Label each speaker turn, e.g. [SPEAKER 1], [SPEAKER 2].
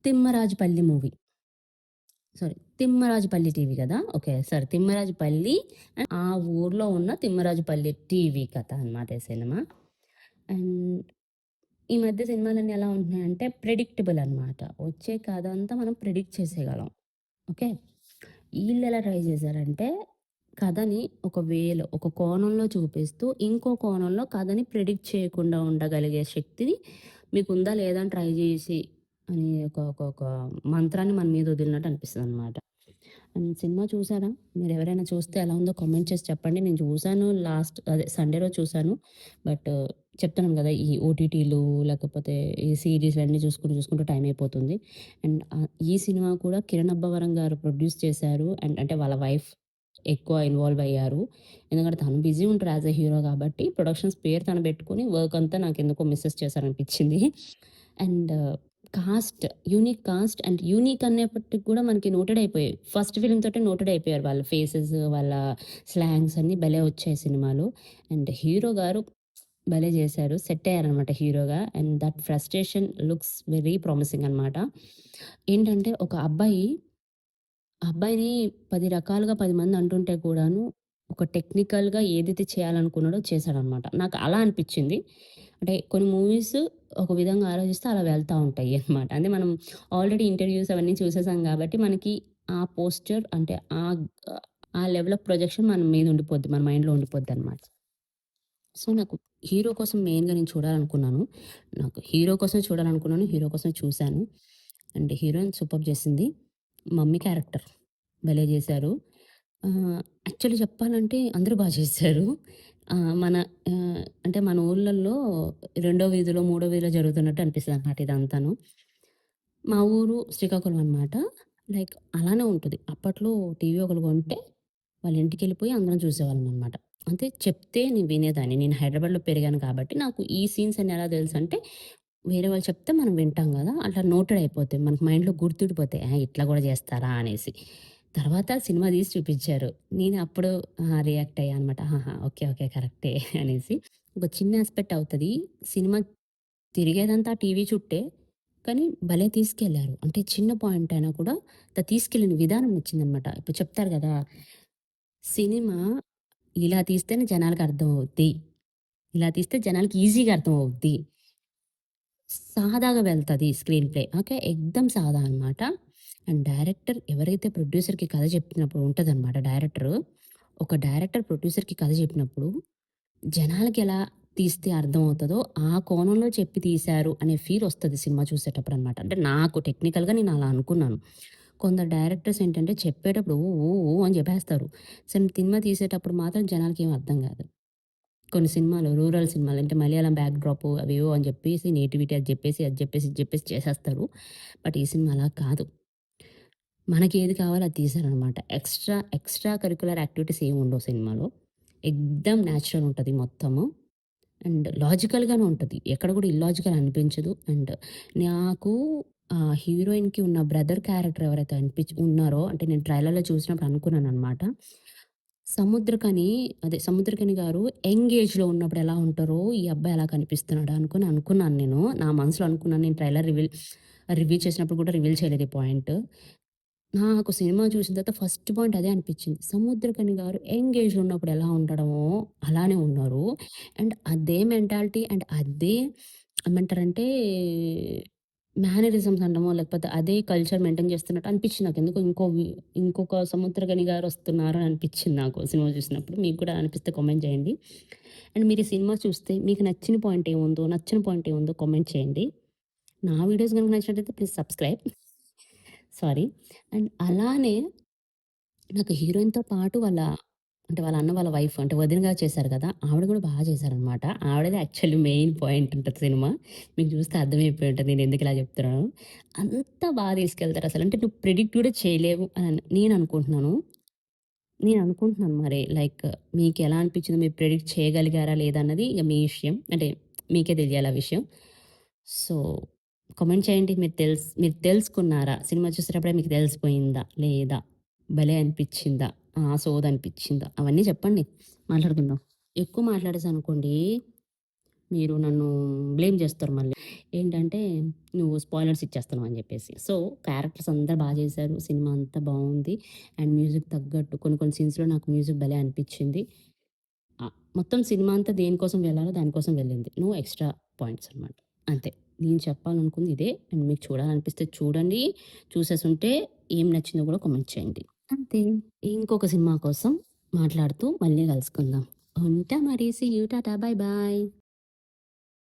[SPEAKER 1] Thimmarajupalli movie. Sorry, Thimmarajupalli TV కదా! Okay. Sorry, Thimmarajupalli and ఆ ఊర్లో ఉన్న తిమ్మరాజుపల్లి టీవీ కథ అనమాట ఈ సినిమా. అండ్ ఈ మధ్య సినిమాలన్నీ ఎలా ఉంటున్నాయంటే ప్రెడిక్టబుల్ అనమాట. వచ్చే కథ అంతా మనం ప్రిడిక్ట్ చేసేయగలం. ఓకే. ఈళ్ళెలా ట్రై చేశారంటే, కథని ఒక వేలో, ఒక కోణంలో చూపిస్తూ, ఇంకో కోణంలో కథని ప్రిడిక్ట్ చేయకుండా ఉండగలిగే శక్తిని మీకుందా లేదా అని ట్రై జేసి అని ఒక ఒక ఒక మంత్రాన్ని మన మీద వదిలినట్టు అనిపిస్తదనమాట. అండ్ సినిమా చూసారా? మీరెవరైనా చూస్తే ఎలా ఉందో కామెంట్ చేసి చెప్పండి. నేను చూసాను సండే రోజు చూసాను. బట్ చెప్తున్నాను గదా! ఈ ఓటీటీలు లేకపోతే ఈ సీరీస్‌లన్నీ చూసుకుంటూ టైం అయిపోతుంది. అండ్ ఈ సినిమా కూడా కిరణ్ అబ్బవరం గారు ప్రొడ్యూస్ చేశారు. అండ్ అంటే వాళ్ళ వైఫ్ ఎక్కువ ఇన్వాల్వ్ అయ్యారు. ఎందుకంటే తను బిజీ ఉంటారు యాస్ ఎ హీరో కాబట్టి ప్రొడక్షన్స్ పేరు తను పెట్టుకొని వర్క్ అంతా నాకెందుకో మిసెస్ చేశారనిపించింది. And unique cast and unique అనేప్పటికి కూడా మనకి నోటెడ్ అయిపోయాయి. ఫస్ట్ ఫిల్మ్ తోటే నోటెడ్ అయిపోయారు. వాళ్ళ ఫేసెస్, వాళ్ళ స్లాంగ్స్ అన్నీ భలే వచ్చాయి సినిమాలో. అండ్ హీరో గారు భలే చేశారు. సెట్ అయ్యారనమాట హీరోగా. And that frustration looks very promising అనమాట. ఏంటంటే ఒక అబ్బాయిని 10 రకాలుగా 10 మంది అంటుంటే కూడాను, ఒక టెక్నికల్‌గా ఏదైతే చేయాలనుకున్నాడో చేశాడనమాట. నాకు అలా అనిపిచ్చింది. అంటే కొన్ని మూవీస్ ఒక విధంగా ఆలోచిస్తే అలా వెళ్తా ఉంటాయి అన్నమాట. అంటే మనం ఆల్రెడీ ఇంటర్‌వ్యూస్ అవన్నీ చూసేసాం గాబట్టి, మనకి ఆ పోస్చర్ అంటే ఆ లెవెల్ ఆఫ్ ప్రొజెక్షన్ మన మీద ఉండిపోద్ది. మన మైండ్‌లో ఉండిపోద్దనమాట. సో, నాకు హీరో కోసం మెయిన్‌గా నేను చూడాలనుకున్నాను. నాకు హీరో కోసమే చూడాలనుకున్నాను. హీరో కోసమే చూసాను. అండ్ హీరోయిన్ సూపర్బ్ చేసింది. మమ్మీ క్యారెక్టర్ భలే చేశారు. యాక్చువల్లీ చెప్పాలంటే అందరూ చేశారు. మన అంటే మన ఊర్లల్లో రెండో వీధిలో, మూడో వీధిలో జరుగుతున్నట్టు అనిపిస్తదనమాట ఇదంతాను. మా ఊరు శ్రీకాకుళం అనమాట. లైక్ అలానే ఉంటది. అప్పట్లో టీవీ ఒకళ్ళు కొంటే వాళ్ళ ఇంటికెళ్ళిపోయి అందరం చూసేవాళ్ళమనమాట. అంటే చెప్తే నేను వినేదాన్ని. నేను హైదరాబాద్‌లో పెరిగాను కాబట్టి నాకు ఈ సీన్స్ అన్ని ఎలా తెలుసంటే వేరే వాళ్ళు చెప్తే మనం వింటాం గదా! అట్లా నోటెడ్ అయిపోతాయి. మనకు మైండ్‌లో గుర్తుండిపోతాయి. ఇట్లా గూడా జేస్తారా అనేసి. తర్వాత సినిమా తీసి చూపిచ్చారు. నేను అప్పుడు రియాక్ట్ అయ్యా అనమాట. ఆహాహా! ఓకే. ఓకే. కరెక్టే అనేసి. ఒక చిన్న యాస్పెక్ట్ అవుతది. సినిమా తిరిగేదంతా టీవీ చుట్టే. కానీ భలే తీసుకెళ్లారు. అంటే చిన్న పాయింట్ అయినా కూడా తీసుకెళ్ళిన విధానం నచ్చిందనమాట. ఇప్పుడు చెప్తారు గదా! సినిమా ఇలా తీస్తేనే జనాలకి అర్థమవుద్ది. ఇలా తీస్తే జనాలకి ఈజీగా అర్థమవుద్ది. సాదాగా వెళ్తది స్క్రీన్ ప్లే. ఓకే. ఎక్దమ్ సాదా అనమాట. అండ్ డైరెక్టర్ ఎవరైతే ప్రొడ్యూసర్‌కి కథ చెప్పినప్పుడు ఉంటదనమాట డైరెక్టరు. ఒక డైరెక్టర్ ప్రొడ్యూసర్‌కి కథ చెప్పినప్పుడు జనాలకెలా తీస్తే అర్థమవుతదో ఆ కోణంలో చెప్పి తీశారు అనే ఫీల్ ఒస్తది సినిమా చూసేటప్పుడనమాట. అంటే నాకు టెక్నికల్‌గా నేను అలా అనుకున్నాను. కొందరు డైరెక్టర్స్ ఏంటంటే చెప్పేటప్పుడు ఊ, ఊ, ఊ అని చెప్పేస్తారు. సినిమా తీసేటప్పుడు మాత్రం జనాలకేం అర్థం గాదు. కొన్ని సినిమాలు రూరల్ సినిమాలు అంటే మలయాళం బ్యాక్ డ్రాప్ అవేవో అని చెప్పేసి నేటివిటీ అది చెప్పేసి, అది చెప్పేసి, ఇది చెప్పేసి చేసేస్తారు. బట్ ఈ సినిమా అలా కాదు. మనకేది కావాలో అది తీశారనమాట. ఎక్స్‌ట్రా కరిక్యులర్ యాక్టివిటీస్ ఏమి ఉండవు సినిమాలో. ఎక్దమ్ న్యాచురల్ ఉంటది మొత్తము. అండ్ లాజికల్‌గానే ఉంటది. ఎక్కడ కూడా ఇల్లాజికల్ అనిపించదు. అండ్ నాకు హీరోయిన్‌కి ఉన్న బ్రదర్ క్యారెక్టర్ ఎవరైతే ఉన్నారో అంటే నేను ట్రైలర్‌లో చూసినప్పుడు అనుకున్నాననమాట. సముద్రకని సముద్రకని గారు యంగ్ ఏజ్‌లో ఉన్నప్పుడు ఎలా ఉంటారో, ఈ అబ్బాయి అలా కనిపిస్తున్నాడా అనుకున్నాను నేను. నా మనసులో అనుకున్నాను. నేను ట్రైలర్ రివ్యూ చేసినప్పుడు కూడా రివీల్ చేయలేదు ఈ పాయింట్. నాకు సినిమా చూసిన తర్వాత ఫస్ట్ పాయింట్ అదే అనిపించింది. సముద్రకని గారు యంగ్ ఏజ్‌లో ఉన్నప్పుడు ఎలా ఉండడమో అలానే ఉన్నారు. అండ్ అదే మెంటాలిటీ అండ్ అదే ఏమంటారంటే మేనరిజమ్స్ అంటామో లేకపోతే అదే కల్చర్ మెయింటైన్ చేస్తున్నట్టు అనిపించింది నాకు. ఎందుకో ఇంకొక సముద్రకని గారు వస్తున్నారు అని అనిపించింది నాకు సినిమా చూసినప్పుడు. మీకు కూడా అనిపిస్తే కామెంట్ చేయండి. అండ్ మీరు ఈ సినిమా చూస్తే మీకు నచ్చిన పాయింట్ ఏముందో, నచ్చని పాయింట్ ఏముందో కామెంట్ చేయండి. నా వీడియోస్ గనుక నచ్చినట్టయితే ప్లీజ్ సబ్స్క్రైబ్. సారీ. అండ్ అలానే నాకు హీరోయిన్‌తో పాటు వాళ్ళ అన్న వాళ్ళ వైఫ్ అంటే వదిన గారు చేశారు కదా! ఆవిడ కూడా చేశారనమాట. ఆవిడదే యాక్చువల్లీ మెయిన్ పాయింట్ ఉంటది సినిమా. మీకు చూస్తే అర్థమైపోయి ఉంటది నేను ఎందుకు ఇలా చెప్తున్నానో. అంత తీసుకెళ్తారసలు. అంటే నువ్వు ప్రిడిక్ట్ కూడా చేయలేవు అని నేను అనుకుంటున్నాను మరి. లైక్ మీకెలా అనిపించిందో మీరు ప్రిడిక్ట్ చేయగలిగారా లేదా అన్నది ఇక మీ విషయం. అంటే మీకే తెలియాలి ఆ విషయం. సో, కామెంట్ చేయండి. మీరు తెలుసుకున్నారా? సినిమా చూసేటప్పుడే మీకు తెలిసిపోయిందా? లేదా? భలే అనిపిచ్చిందా? సోదనిపిచ్చిందా? అవన్నీ చెప్పండి. మాట్లాడుకుందాం. ఎక్కువ మాట్లాడేసాననుకోండి, మీరు నన్ను బ్లేమ్ చేస్తారు మళ్ళీ. ఏంటంటే, "నువ్వు స్పాయిలర్స్ ఇచ్చేస్తున్నావు" అని జెప్పేసి. సో, క్యారెక్టర్స్ అందరూ చేశారు. సినిమా అంతా బావుంది. అండ్ మ్యూజిక్ తగ్గట్టు కొన్ని కొన్ని సీన్స్‌లో నాకు మ్యూజిక్ భలే అనిపిచ్చింది. మొత్తం సినిమా అంతా దేనికోసం వెళ్ళాలో దానికోసం వెళ్ళింది. నో ఎక్స్‌ట్రా పాయింట్స్ అనమాట. అంతే. నేను చెప్పాలనుకుంది ఇదే. అండ్ మీకు చూడాలనిపిస్తే చూడండి. చూసేసుంటే ఏం నచ్చిందో గూడా కామెంట్ చేయండి. అంతే. ఇంకొక సినిమా కోసం మాట్లాడుతూ మళ్ళీ కలుసుకుందాం. ఉంటా మరి. See you. Tata. Bye bye.